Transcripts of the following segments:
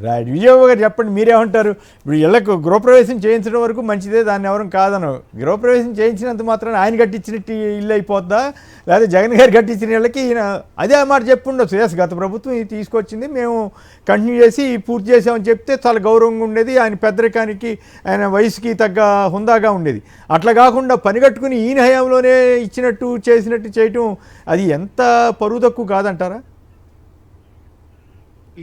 Right. Vijaya Babu గారు చెప్పండి, మీరేమంటారు? ఇప్పుడు ఇళ్లకు గృహప్రవేశం చేయించడం వరకు మంచిదే, దాన్ని ఎవరు కాదను. గృహప్రవేశం చేయించినంత మాత్రం ఆయన కట్టించినట్టు ఇల్లు అయిపోద్దా, లేదా జగన్ గారు కట్టించిన ఇళ్ళకి ఈయన అదే మాట చెప్పుండొచ్చు. ఎస్, గత ప్రభుత్వం ఇది తీసుకొచ్చింది, మేము కంటిన్యూ చేసి పూర్తి చేసామని చెప్తే చాలా గౌరవంగా ఉండేది, ఆయన పెద్దరికానికి ఆయన వయసుకి తగ్గ హుందాగా ఉండేది. అట్లా కాకుండా పని కట్టుకుని ఈయన హయాంలోనే ఇచ్చినట్టు చేసినట్టు చేయటం అది ఎంత పరువు తక్కువ కాదంటారా?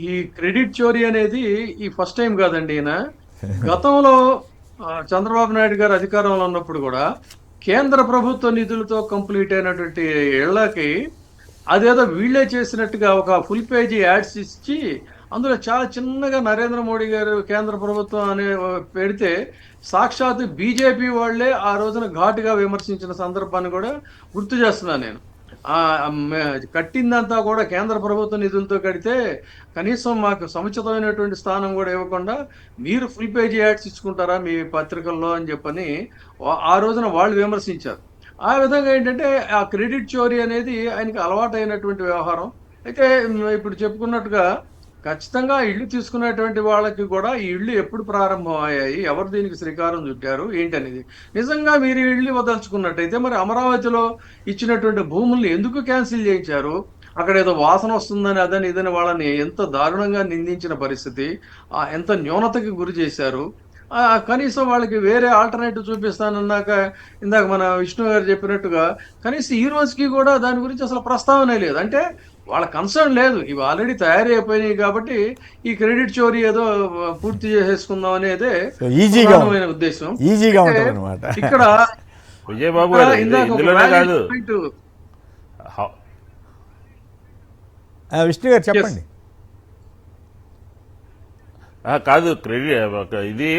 ఈ క్రెడిట్ చోరీ అనేది ఈ ఫస్ట్ టైం కాదండి. ఈయన గతంలో చంద్రబాబు నాయుడు గారు అధికారంలో ఉన్నప్పుడు కూడా కేంద్ర ప్రభుత్వ నిధులతో కంప్లీట్ అయినటువంటి ఇళ్లకి అదేదో వీళ్ళే చేసినట్టుగా ఒక ఫుల్ పేజీ యాడ్స్ ఇచ్చి అందులో చాలా చిన్నగా నరేంద్ర మోడీ గారు కేంద్ర ప్రభుత్వం అనే పెడితే సాక్షాత్ బీజేపీ వాళ్లే ఆ రోజున ఘాటుగా విమర్శించిన సందర్భాన్ని కూడా గుర్తు చేస్తున్నాను నేను. కట్టిందంతా కూడా కేంద్ర ప్రభుత్వ నిధులతో కడితే కనీసం మాకు సముచితమైనటువంటి స్థానం కూడా ఇవ్వకుండా మీరు ఫుల్ పేజీ యాడ్స్ ఇచ్చుకుంటారా మీ పత్రికల్లో అని చెప్పని ఆ రోజున వాళ్ళు విమర్శించారు. ఆ విధంగా ఏంటంటే ఆ క్రెడిట్ చోరీ అనేది ఆయనకి అలవాటైనటువంటి వ్యవహారం. అయితే ఇప్పుడు చెప్పుకున్నట్టుగా ఖచ్చితంగా ఇళ్ళు తీసుకున్నటువంటి వాళ్ళకి కూడా ఈ ఇళ్ళు ఎప్పుడు ప్రారంభం అయ్యాయి, ఎవరు దీనికి శ్రీకారం చుట్టారు ఏంటనేది. నిజంగా మీరు ఇళ్ళు వదలుచుకున్నట్టయితే మరి అమరావతిలో ఇచ్చినటువంటి భూముల్ని ఎందుకు క్యాన్సిల్ చేయించారు? అక్కడ ఏదో వాసన వస్తుందని అదని ఇదని వాళ్ళని ఎంత దారుణంగా నిందించిన పరిస్థితి, ఎంత న్యూనతకి గురి చేశారు. కనీసం వాళ్ళకి వేరే ఆల్టర్నేటివ్ చూపిస్తానన్నాక ఇందాక మన విష్ణు గారు చెప్పినట్టుగా కనీసం ఈ రోజుకి కూడా దాని గురించి అసలు ప్రస్తావనే లేదు. అంటే వాళ్ళ కన్సర్న్ లేదు, ఇవి ఆల్రెడీ తయారీ అయిపోయినాయి కాబట్టి ఈ క్రెడిట్ చోరీ ఏదో పూర్తి చేసేసుకుందాం అనేదే ప్రధానమైన ఉద్దేశం. ఇక్కడ విజయబాబు గారు ఇందులోనే కాదు, విష్ణు గారు చెప్పండి. కాదు క్రెడిట్ ఇది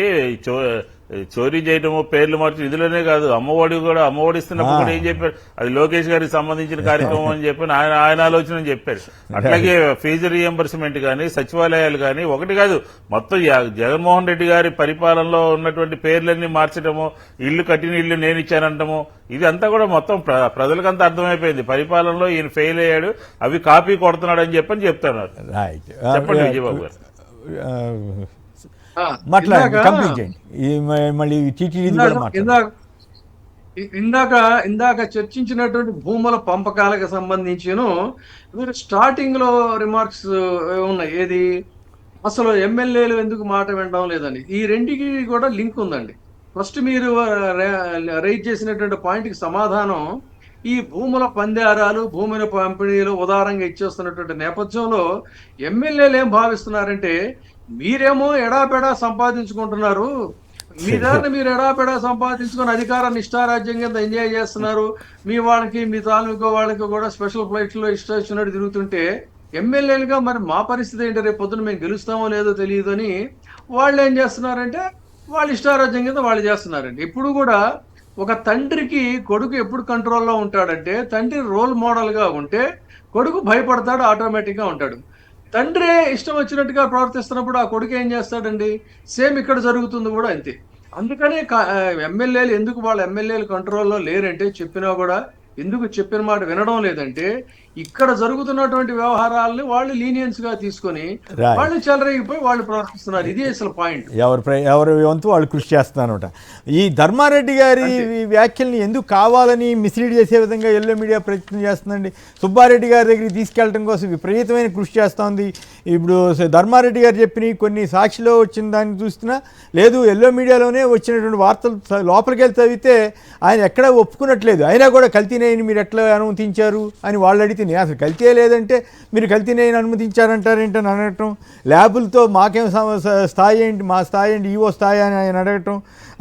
చోరీ చేయటము, పేర్లు మార్చడం ఇందులోనే కాదు, అమ్మఒడి కూడా అమ్మఒడి ఇస్తున్నప్పుడు కూడా ఏం చెప్పారు, అది లోకేష్ గారికి సంబంధించిన కార్యక్రమం అని చెప్పి ఆయన ఆలోచన అని చెప్పారు. అట్లాగే ఫీజు రియంబర్స్మెంట్ కానీ సచివాలయాలు కానీ ఒకటి కాదు, మొత్తం జగన్మోహన్ రెడ్డి గారి పరిపాలనలో ఉన్నటువంటి పేర్లన్నీ మార్చడము, ఇల్లు కట్టిన ఇల్లు నేను ఇచ్చానంటాము, ఇది అంతా కూడా మొత్తం ప్రజలకంతా అర్థమైపోయింది. పరిపాలనలో ఈయన ఫెయిల్ అయ్యాడు, అవి కాపీ కొడుతున్నాడు అని చెప్పని చెప్తున్నారు. చెప్పండి విజయబాబు గారు. ఇందాక చర్చించినటువంటి భూముల పంపకాలకు సంబంధించిన మీరు స్టార్టింగ్ లో రిమార్క్స్ ఉన్నాయి. ఏది అసలు ఎమ్మెల్యేలు ఎందుకు మాట వినడం లేదని, ఈ రెండుకి కూడా లింక్ ఉందండి. ఫస్ట్ మీరు రైజ్ చేసినటువంటి పాయింట్కి సమాధానం, ఈ భూముల పందేరాలు భూముల పంపిణీలు ఉదారంగా ఇచ్చేస్తున్నటువంటి నేపథ్యంలో ఎమ్మెల్యేలు ఏం భావిస్తున్నారంటే మీరేమో ఎడాపెడా సంపాదించుకుంటున్నారు, మీ దాన్ని మీరు ఎడాపెడా సంపాదించుకుని అధికారాన్ని ఇష్టారాజ్యం కింద ఎంజాయ్ చేస్తున్నారు, మీ వాళ్ళకి మీ తాలూకా వాళ్ళకి కూడా స్పెషల్ ఫ్లైట్స్ లో ఇష్టం వచ్చినట్టు తిరుగుతుంటే ఎమ్మెల్యేలుగా మరి మా పరిస్థితి ఏంటి, రేపు పొద్దున మేము గెలుస్తామో లేదో తెలియదు అని వాళ్ళు ఏం చేస్తున్నారంటే వాళ్ళు ఇష్టారాజ్యం కింద వాళ్ళు చేస్తున్నారండి. ఇప్పుడు కూడా ఒక తండ్రికి కొడుకు ఎప్పుడు కంట్రోల్లో ఉంటాడంటే తండ్రి రోల్ మోడల్ గా ఉంటే కొడుకు భయపడతాడు, ఆటోమేటిక్ గా ఉంటాడు. తండ్రి ఇష్టం వచ్చినట్టుగా ప్రవర్తిస్తున్నప్పుడు ఆ కొడుకు ఏం చేస్తాడండి, సేమ్ ఇక్కడ జరుగుతుంది కూడా అంతే. అందుకనే ఎమ్మెల్యేలు ఎందుకు వాళ్ళ ఎమ్మెల్యేలు కంట్రోల్లో లేరంటే చెప్పినా కూడా ఎందుకు చెప్పిన మాట వినడం లేదంటే ఇక్కడ జరుగుతున్నటువంటి వ్యవహారాలని వాళ్ళు లీనియన్స్ గా తీసుకొని వాళ్ళు చెలరేగిపోయి వాళ్ళు ప్రవర్తిస్తున్నారు. ఇది అసలు పాయింట్. ఎవరి వంతు వాళ్ళు కృషి చేస్తున్నారన్నమాట. ఈ ధర్మారెడ్డి గారి వ్యాఖ్యల్ని ఎందుకు కావాలని మిస్లీడ్ చేసే విధంగా ఎల్లో మీడియా ప్రయత్నం చేస్తుందండి. సుబ్బారెడ్డి గారి దగ్గరికి తీసుకెళ్లడం కోసం విపరీతమైన కృషి చేస్తోంది. ఇప్పుడు ధర్మారెడ్డి గారు చెప్పిన కొన్ని సాక్షిలో వచ్చిన దాన్ని చూస్తున్నా లేదు, ఎల్లో మీడియాలోనే వచ్చినటువంటి వార్తలు లోపలికి వెళ్ళి చదివితే ఆయన ఎక్కడా ఒప్పుకున్నట్లేదు. అయినా కూడా కల్తీనేయని మీరు ఎట్లా అనుమతించారు అని వాళ్ళు అడిగితే అసలు కల్తీ లేదంటే మీరు కల్తీనేయని అనుమతించారంటారేంటని అనటం, ల్యాబులతో మాకేం స్థాయి ఏంటి, మా స్థాయి ఏంటి, ఈవో స్థాయి అని ఆయన అడగటం.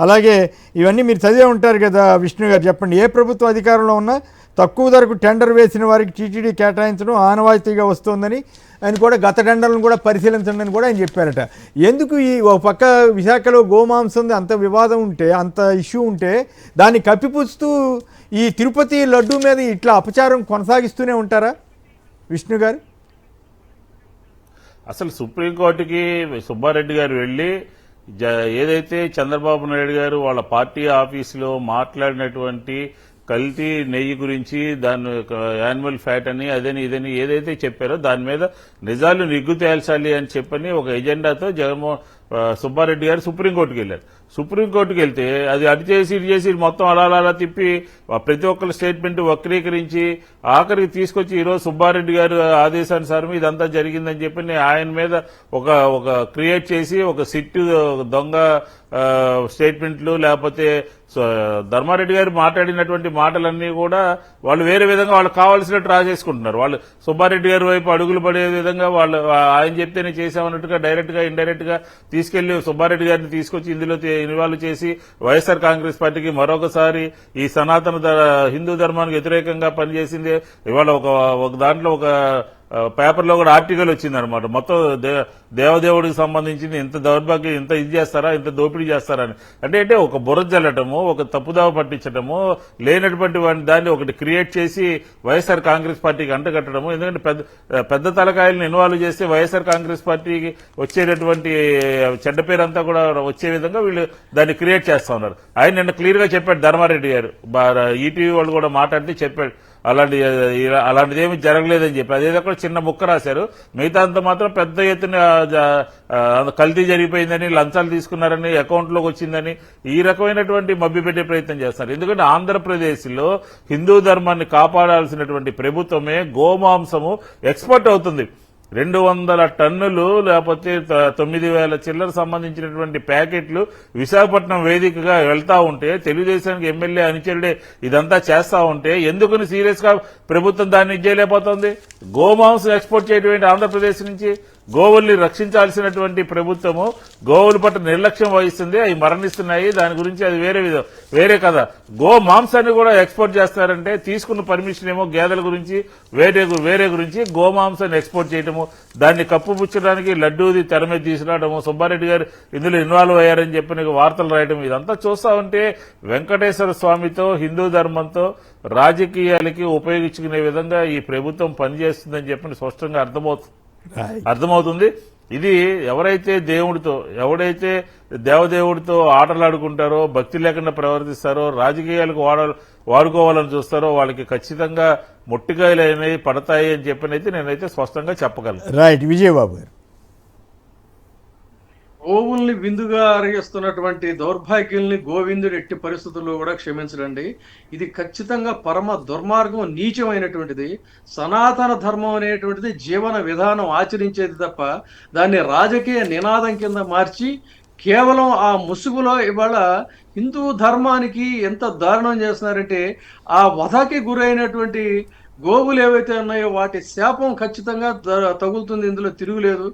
అలాగే ఇవన్నీ మీరు చదివే ఉంటారు కదా విష్ణు గారు, చెప్పండి. ఏ ప్రభుత్వం అధికారంలో ఉన్నా తక్కువ ధరకు టెండర్ వేసిన వారికి టీటీడీ కేటాయించడం ఆనవాయితీగా వస్తుందని ఆయన కూడా గత టెండర్లను కూడా పరిశీలించండి అని కూడా ఆయన చెప్పారట. ఎందుకు ఈ ఒక పక్క విశాఖలో గోమాంసం అంత వివాదం ఉంటే, అంత ఇష్యూ ఉంటే దాన్ని కప్పిపుచ్చుతూ ఈ తిరుపతి లడ్డూ మీద ఇట్లా అపచారం కొనసాగిస్తూనే ఉంటారా విష్ణు గారు? అసలు సుప్రీంకోర్టుకి సుబ్బారెడ్డి గారు వెళ్ళి ఏదైతే చంద్రబాబు నాయుడు గారు వాళ్ళ పార్టీ ఆఫీసులో మాట్లాడినటువంటి కల్తీ నెయ్యి గురించి దాని యానిమల్ ఫ్యాట్ అని అదని ఇదని ఏదైతే చెప్పారో దాని మీద నిజాలు నిగ్గు తేల్చాలి అని చెప్పని ఒక ఎజెండాతో సుబ్బారెడ్డి గారు సుప్రీంకోర్టుకు వెళ్ళారు. సుప్రీంకోర్టుకు వెళ్తే అది అటు చేసి ఇటు చేసి మొత్తం అలా తిప్పి ప్రతి ఒక్కరి స్టేట్మెంట్ వక్రీకరించి ఆఖరికి తీసుకొచ్చి ఈరోజు సుబ్బారెడ్డి గారు ఆదేశానుసారం ఇదంతా జరిగిందని చెప్పి ఆయన మీద ఒక క్రియేట్ చేసి ఒక సిట్టు దొంగ స్టేట్మెంట్లు లేకపోతే ధర్మారెడ్డి గారు మాట్లాడినటువంటి మాటలన్నీ కూడా వాళ్ళు వేరే విధంగా వాళ్ళకి కావాల్సినట్టు రాసేసుకుంటున్నారు. వాళ్ళు సుబ్బారెడ్డి గారి వైపు అడుగులు పడే విధంగా వాళ్ళు ఆయన చెప్తేనే చేశామన్నట్టుగా డైరెక్ట్ గా ఇండైరెక్ట్ గా తీసుకెళ్లి సుబ్బారెడ్డి గారిని తీసుకొచ్చి ఇందులో ఇన్వాల్వ్ చేసి వైఎస్ఆర్ కాంగ్రెస్ పార్టీకి మరొకసారి ఈ సనాతన హిందూ ధర్మానికి వ్యతిరేకంగా పనిచేసింది. ఇవాళ ఒక దాంట్లో ఒక పేపర్లో కూడా ఆర్టికల్ వచ్చిందనమాట. మొత్తం దేవదేవుడికి సంబంధించింది ఇంత దౌర్భాగ్యం, ఇంత ఇది చేస్తారా, ఇంత దోపిడీ చేస్తారా అని. అంటే ఒక బుర్ర జల్లటము, ఒక తప్పుదావ పట్టించటము, లేనటువంటి దాన్ని ఒకటి క్రియేట్ చేసి వైఎస్ఆర్ కాంగ్రెస్ పార్టీకి అంటగట్టడము. ఎందుకంటే పెద్ద తలకాయలను ఇన్వాల్వ్ చేస్తే వైఎస్ఆర్ కాంగ్రెస్ పార్టీకి వచ్చేటటువంటి చెడ్డ పేరంతా కూడా వచ్చే విధంగా వీళ్ళు దాన్ని క్రియేట్ చేస్తా ఉన్నారు. ఆయన నిన్న క్లియర్ గా చెప్పాడు ధర్మారెడ్డి గారు, ఈటీవీ వాళ్ళు కూడా మాట్లాడితే చెప్పాడు అలాంటిది ఏమి జరగలేదని చెప్పి. అదేదో కూడా చిన్న ముక్క రాశారు, మిగతా అంతా మాత్రం పెద్ద ఎత్తున కల్తీ జరిగిపోయిందని, లంచాలు తీసుకున్నారని, అకౌంట్లోకి వచ్చిందని ఈ రకమైనటువంటి మభ్యపెట్టే ప్రయత్నం చేస్తున్నారు. ఎందుకంటే ఆంధ్రప్రదేశ్ లో హిందూ ధర్మాన్ని కాపాడాల్సినటువంటి ప్రభుత్వమే గోమాంసము ఎక్స్పోర్ట్ అవుతుంది. 200 టన్నులు లేకపోతే 9,000 చిల్లర సంబంధించినటువంటి ప్యాకెట్లు విశాఖపట్నం వేదికగా వెళ్తా ఉంటే తెలుగుదేశానికి ఎమ్మెల్యే అనుచరుడే ఇదంతా చేస్తా ఉంటే ఎందుకని సీరియస్ గా ప్రభుత్వం దాన్ని చేయలేకపోతుంది? గోమాంసం ఎక్స్పోర్ట్ చేయడం ఆంధ్రప్రదేశ్ నుంచి గోవుల్ని రక్షించాల్సినటువంటి ప్రభుత్వము గోవుల పట్ల నిర్లక్ష్యం వహిస్తుంది, అవి మరణిస్తున్నాయి. దాని గురించి అది వేరే కదా. గో మాంసాన్ని కూడా ఎక్స్పోర్ట్ చేస్తారంటే తీసుకున్న పర్మిషన్ ఏమో గేదెల గురించి వేరే గురించి గోమాంసాన్ని ఎక్స్పోర్ట్ చేయటము, దాన్ని కప్పుపుచ్చడానికి లడ్డూది తెర మీద తీసుకురావడము, సుబ్బారెడ్డి గారు ఇందులో ఇన్వాల్వ్ అయ్యారని చెప్పి వార్తలు రాయడం, ఇదంతా చూస్తా ఉంటే వెంకటేశ్వర స్వామితో హిందూ ధర్మంతో రాజకీయాలకి ఉపయోగించుకునే విధంగా ఈ ప్రభుత్వం పనిచేస్తుందని చెప్పి స్పష్టంగా అర్థమవుతుంది. ఇది ఎవరైతే ఎవడైతే దేవదేవుడితో ఆటలాడుకుంటారో, భక్తి లేకుండా ప్రవర్తిస్తారో, రాజకీయాలకు వాడుకోవాలని చూస్తారో వాళ్ళకి ఖచ్చితంగా మొట్టికాయలు అనేవి పడతాయి అని చెప్పినైతే నేనైతే స్పష్టంగా చెప్పగలను. రైట్, విజయబాబు గారు. గోవుల్ని విందుగా అరిగిస్తున్నటువంటి దౌర్భాగ్యుల్ని గోవిందుడు ఎట్టి పరిస్థితుల్లో కూడా క్షమించడండి. ఇది ఖచ్చితంగా పరమ దుర్మార్గం, నీచమైనటువంటిది. సనాతన ధర్మం అనేటువంటిది జీవన విధానం ఆచరించేది తప్ప దాన్ని రాజకీయ నినాదం కింద మార్చి కేవలం ఆ ముసుగులో ఇవాళ హిందూ ధర్మానికి ఎంత దారుణం చేస్తున్నారంటే ఆ వధకి గురైనటువంటి గోవులు ఏవైతే ఉన్నాయో వాటి శాపం ఖచ్చితంగా తగులుతుంది. ఇందులో తిరుగులేదు.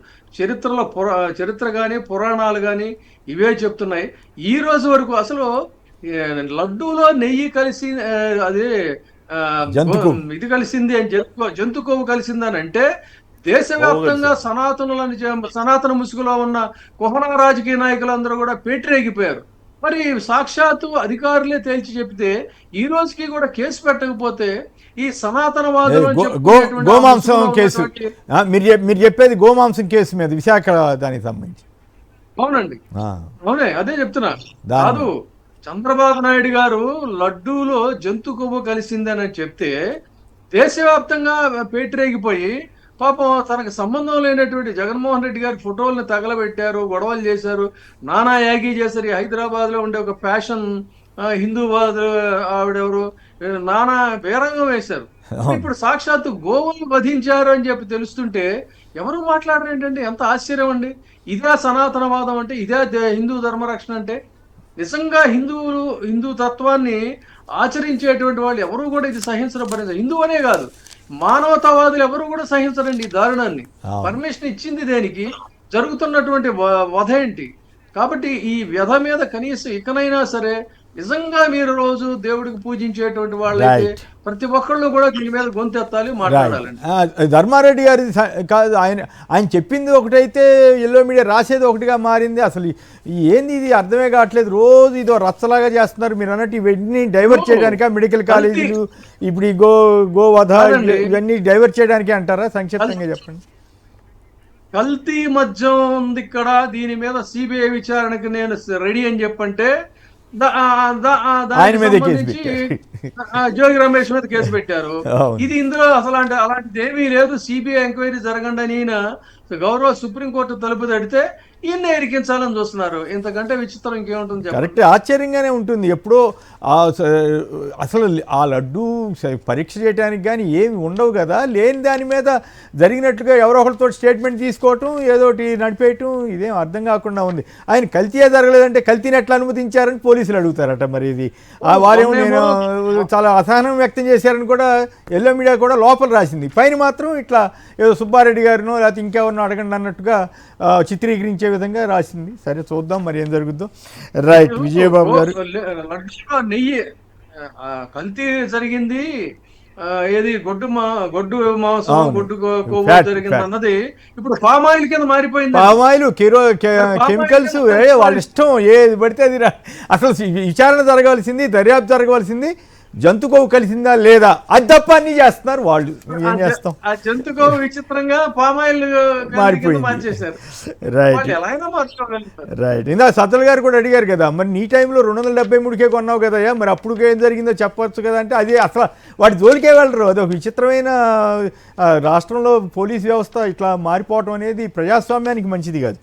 చరిత్ర కానీ పురాణాలు కానీ ఇవే చెప్తున్నాయి. ఈ రోజు వరకు అసలు లడ్డూలో నెయ్యి కలిసి అదే ఇది కలిసింది అని జంతు కొవ్వు కలిసిందని అంటే దేశవ్యాప్తంగా సనాతన ముసుగులో ఉన్న కుహనా రాజకీయ నాయకులందరూ కూడా పేటరేగిపోయారు. మరి సాక్షాత్తు అధికారులే తేల్చి చెప్తే ఈ రోజుకి కూడా కేసు పెట్టకపోతే ఈ సనాతనవాదులు గోమాంసం కేసు మీరు చెప్పేది గోమాంసం కేసు మీద విశాఖ దానికి సంబంధించి. అవునండి, అవునే అదే చెప్తున్నా. కాదు, చంద్రబాబు నాయుడు గారు లడ్డూలో జంతు కొవ్వు కలిసిందని చెప్తే దేశవ్యాప్తంగా పేటరేగిపోయి పాపం తనకు సంబంధం లేనటువంటి జగన్మోహన్ రెడ్డి గారి ఫోటోల్ని తగలబెట్టారు, గొడవలు చేశారు, నానా యాగి చేశారు. హైదరాబాద్ లో ఉండే ఒక ఫ్యాషన్ హిందూవాద ఆవిడెవరు నానా బేరంగం వేశారు. ఇప్పుడు సాక్షాత్తు గోవులు వధించారు అని చెప్పి తెలుస్తుంటే ఎవరు మాట్లాడరు ఏంటంటే ఎంత ఆశ్చర్యం అండి. ఇదే సనాతనవాదం అంటే, ఇదే హిందూ ధర్మరక్షణ అంటే. నిజంగా హిందూ తత్వాన్ని ఆచరించేటువంటి వాళ్ళు ఎవరు కూడా ఇది సహించడం. హిందూ అనే కాదు, మానవతావాదులు ఎవరు కూడా సహించరండి ఈ దారుణాన్ని. పర్మిషన్ ఇచ్చింది దేనికి? జరుగుతున్నటువంటి వధ ఏంటి? కాబట్టి ఈ వ్యధ మీద కనీసం ఇకనైనా సరే నిజంగా మీరు రోజు దేవుడికి పూజించేటువంటి వాళ్ళైతే ప్రతి ఒక్కళ్ళు కూడా దీని మీద గొంతెత్తాలి, మాట్లాడాలండి. ధర్మారెడ్డి గారి కాదు, ఆయన చెప్పింది ఒకటైతే ఎల్లో మీడియా రాసేది ఒకటిగా మారింది. అసలు ఏంది ఇది అర్థమే కావట్లేదు. రోజు ఇదో రచ్చలాగా చేస్తున్నారు. మీరు అన్నట్టు ఇవన్నీ డైవర్ట్ చేయడానిక మెడికల్ కాలేజీలు ఇప్పుడు ఈ గోవధ ఇవన్నీ డైవర్ట్ చేయడానికి అంటారా? సంక్షిప్తంగా చెప్పండి. కల్తీ మద్యం ఉంది ఇక్కడ, దీని మీద సిబిఐ విచారణకు నేను రెడీ అని చెప్పంటే ఆయన మీదే కేసు జోగి రమేష్ మీద కేసు పెట్టారు. అవును. ఇది ఇందులో అసలు అలాంటిది ఏమీ లేదు, సిబిఐ ఎంక్వైరీ జరగండి అని ఈయన గౌరవ సుప్రీంకోర్టు తలుపు తడితే ఈయన్ని ఇరికించాలని చూస్తున్నారు. ఇంతకంటే విచిత్రం ఇంకేముంటుంది చెప్పండి. కరెక్ట్, ఆశ్చర్యంగానే ఉంటుంది. ఎప్పుడో అసలు ఆ లడ్డు పరీక్ష చేయడానికి కానీ ఏమి ఉండవు కదా, లేని దాని మీద జరిగినట్టుగా ఎవరో ఒకరితో స్టేట్మెంట్ తీసుకోవటం, ఏదోటి నడిపేయటం, ఇదేం అర్థం కాకుండా ఉంది. ఆయన కల్తీయే జరగలేదంటే కల్తీని ఎట్లా అనుమతించారని పోలీసులు అడుగుతారట. మరి ఇది వారేమో నేను చాలా అసహనం వ్యక్తం చేశారని కూడా ఎల్లో మీడియా కూడా లోపల రాసింది, పైన మాత్రం ఇట్లా ఏదో సుబ్బారెడ్డి గారినో లేకపోతే ఇంకెవరినో అడగండి అన్నట్టుగా చిత్రీకరించే విధంగా రాసింది. సరే చూద్దాం మరి ఏం జరుగుతుందో. రైట్, విజయబాబు గారు. లడ్డులో నెయ్యి కల్తీ జరిగింది, ఏది గొడ్డు మాంసం, గొడ్డు కొవ్వు జరిగింది అన్నది ఇప్పుడు పామ్ ఆయిల్ కింద మారిపోయింది. పామ్ ఆయిల్, కెమికల్స్, వాళ్ళ ఇష్టం ఏది పడితే అది అసలు విచారణ జరగాల్సింది, దర్యాప్తు జరగవలసింది జంతు కొవ్వు కలిసిందా లేదా, అది తప్ప అన్ని చేస్తున్నారు వాళ్ళు. ఏం చేస్తాం, ఆ జంతు కొవ్వు విచిత్రంగా పామాయిల్ మార్చేశారు. Right right. ఇందా సత్తల్ గారు కూడా అడిగారు కదా, మరి నీ టైంలో 273కే కొన్నావు కదయ్యా, మరి అప్పుడు ఏం జరిగిందో చెప్పొచ్చు కదా అంటే, అది అసలు వాటి జోలికే వెళ్ళరు. అదొక విచిత్రమైన రాష్ట్రంలో పోలీస్ వ్యవస్థ ఇట్లా మారిపోవటం అనేది ప్రజాస్వామ్యానికి మంచిది కాదు.